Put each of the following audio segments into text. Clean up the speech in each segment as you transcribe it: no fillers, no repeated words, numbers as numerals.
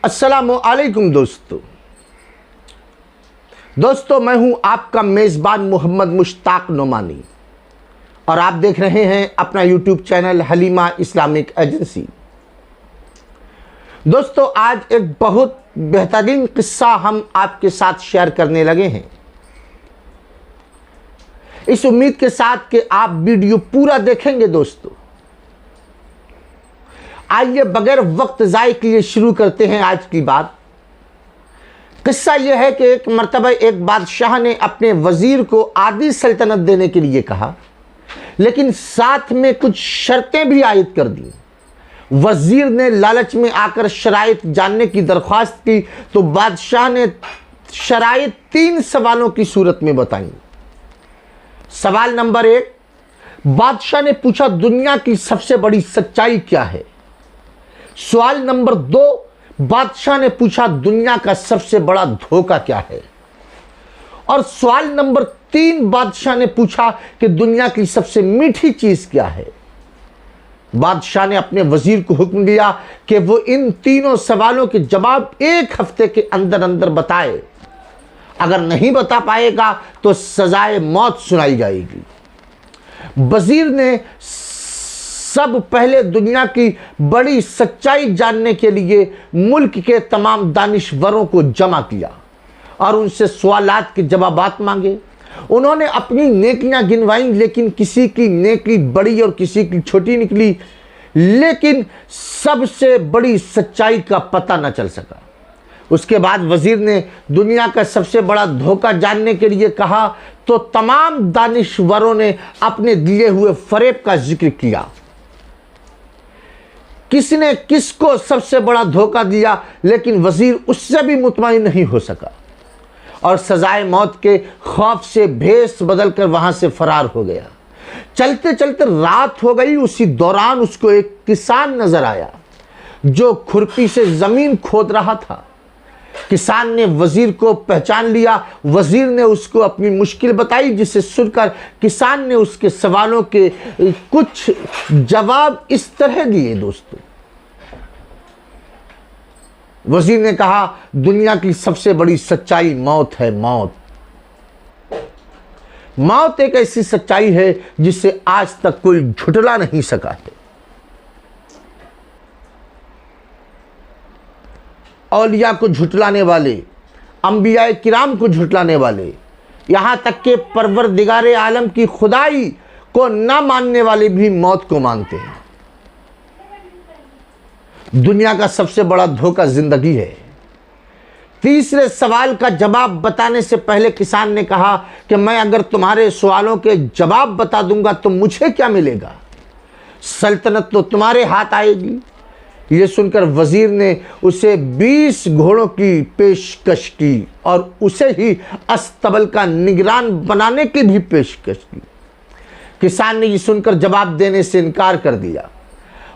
अस्सलामुअलैकुम दोस्तों मैं हूं आपका मेज़बान मोहम्मद मुश्ताक नोमानी और आप देख रहे हैं अपना YouTube channel Halima Islamic agency. दोस्तों आज एक बहुत बेहतरीन किस्सा हम आपके साथ शेयर करने लगे हैं, इस उम्मीद के साथ कि आप वीडियो पूरा देखेंगे। दोस्तों आइए बगैर वक्त ज़ाय किए शुरू करते हैं आज की बात। किस्सा यह है कि एक मर्तबा एक बादशाह ने अपने वजीर को आधी सल्तनत देने के लिए कहा, लेकिन साथ में कुछ शर्तें भी आयद कर दी। वजीर ने लालच में आकर शराइत जानने की दरख्वास्त की तो बादशाह ने शराइत 3 सवालों की सूरत में बताई। सवाल नंबर 1, बादशाह ने पूछा दुनिया की सबसे बड़ी सच्चाई क्या है। सवाल नंबर 2, बादशाह ने पूछा दुनिया का सबसे बड़ा धोखा क्या है। और सवाल नंबर 3, बादशाह ने पूछा कि दुनिया की सबसे मीठी चीज क्या है। बादशाह ने अपने वजीर को हुक्म दिया कि वो इन तीनों सवालों के जवाब 1 हफ्ते के अंदर अंदर बताए। अगर नहीं बता पाएगा तो सजाए मौत सुनाई जाएगी। वजीर ने सब पहले दुनिया की बड़ी सच्चाई जानने के लिए मुल्क के तमाम दानिशवरों को जमा किया और उनसे सवालात के जवाबात मांगे। उन्होंने अपनी नेकियां गिनवाई, लेकिन किसी की नेकी बड़ी और किसी की छोटी निकली, लेकिन सबसे बड़ी सच्चाई का पता न चल सका। उसके बाद वजीर ने दुनिया का सबसे बड़ा धोखा जानने के लिए कहा तो तमाम दानिशवरों ने अपने दिए हुए फरेब का जिक्र किया। किसने किसको सबसे बड़ा धोखा दिया, लेकिन वजीर उससे भी मुतमईन नहीं हो सका और सजाए मौत के खौफ से भेष बदलकर वहां से फरार हो गया। चलते चलते रात हो गई। उसी दौरान उसको एक किसान नजर आया जो खुरपी से जमीन खोद रहा था। किसान ने वजीर को पहचान लिया। वजीर ने उसको अपनी मुश्किल बताई, जिसे सुनकर किसान ने उसके सवालों के कुछ जवाब इस तरह दिए। दोस्तों वजीर ने कहा दुनिया की सबसे बड़ी सच्चाई मौत है। मौत एक ऐसी सच्चाई है जिसे आज तक कोई झुठला नहीं सका है। औलिया को झुटलाने वाले, अंबियाए किराम को झुटलाने वाले, यहां तक के परवरदिगारे आलम की खुदाई को ना मानने वाले भी मौत को मानते हैं। दुनिया का सबसे बड़ा धोखा जिंदगी है। तीसरे सवाल का जवाब बताने से पहले किसान ने कहा कि मैं अगर तुम्हारे सवालों के जवाब बता दूंगा तो मुझे क्या मिलेगा, सल्तनत तो तुम्हारे हाथ आएगी। यह सुनकर वजीर ने उसे 20 घोड़ों की पेशकश की और उसे ही अस्तबल का निगरान बनाने की भी पेशकश की। किसान ने यह सुनकर जवाब देने से इनकार कर दिया।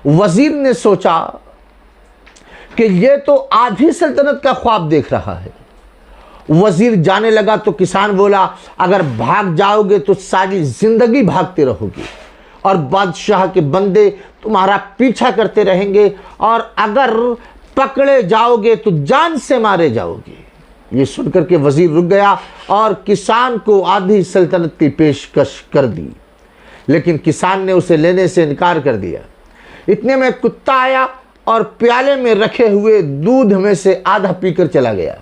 वजीर ने सोचा कि यह तो आधी सल्तनत का ख्वाब देख रहा है। वजीर जाने लगा तो किसान बोला अगर भाग जाओगे तो सारी जिंदगी भागते रहोगे और बादशाह के बंदे तुम्हारा पीछा करते रहेंगे, और अगर पकड़े जाओगे तो जान से मारे जाओगे। ये सुनकर के वजीर रुक गया और किसान को आधी सल्तनत की पेशकश कर दी, लेकिन किसान ने उसे लेने से इनकार कर दिया। इतने में कुत्ता आया और प्याले में रखे हुए दूध में से आधा पीकर चला गया।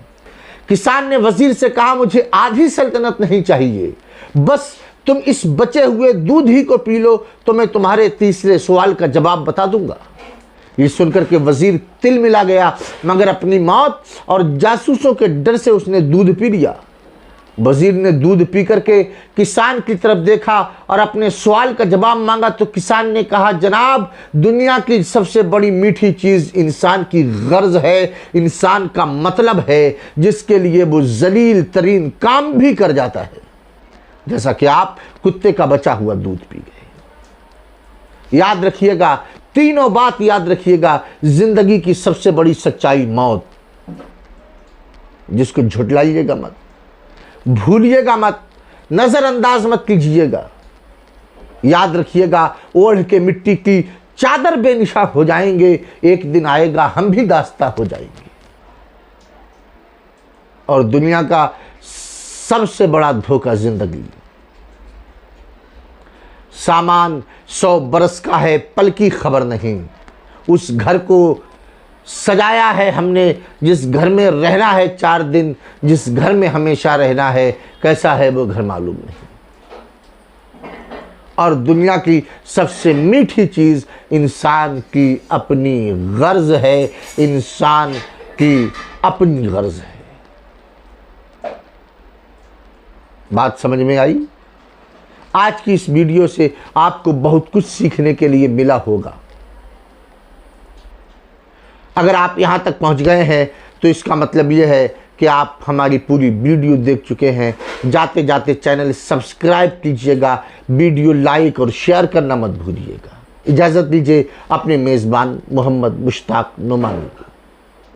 किसान ने वजीर से कहा मुझे आधी सल्तनत नहीं चाहिए, बस तुम इस बचे हुए दूध ही को पी लो तो मैं तुम्हारे तीसरे सवाल का जवाब बता दूंगा। ये सुनकर के वजीर तिल मिला गया, मगर अपनी मौत और जासूसों के डर से उसने दूध पी लिया। वजीर ने दूध पी करके किसान की तरफ देखा और अपने सवाल का जवाब मांगा तो किसान ने कहा जनाब दुनिया की सबसे बड़ी मीठी चीज इंसान की गर्ज है, इंसान का मतलब है, जिसके लिए वो जलील तरीन काम भी कर जाता है, जैसा कि आप कुत्ते का बचा हुआ दूध पी गए। याद रखिएगा, तीनों बात याद रखिएगा। जिंदगी की सबसे बड़ी सच्चाई मौत, जिसको झुठलाइएगा मत, भूलिएगा मत, नजरअंदाज मत कीजिएगा। याद रखिएगा ओढ़ के मिट्टी की चादर बेनिशा हो जाएंगे, एक दिन आएगा हम भी दास्ता हो जाएंगे। और दुनिया का सबसे बड़ा धोखा जिंदगी। सामान 100 बरस का है, पल की खबर नहीं। उस घर को सजाया है हमने जिस घर में रहना है 4 दिन, जिस घर में हमेशा रहना है, कैसा है वो घर मालूम नहीं। और दुनिया की सबसे मीठी चीज इंसान की अपनी गर्ज है, इंसान की अपनी गर्ज है। बात समझ में आई? आज की इस वीडियो से आपको बहुत कुछ सीखने के लिए मिला होगा। अगर आप यहां तक पहुंच गए हैं तो इसका मतलब यह है कि आप हमारी पूरी वीडियो देख चुके हैं। जाते जाते चैनल सब्सक्राइब कीजिएगा, वीडियो लाइक और शेयर करना मत भूलिएगा। इजाज़त दीजिए अपने मेज़बान मोहम्मद मुश्ताक नुमानी को।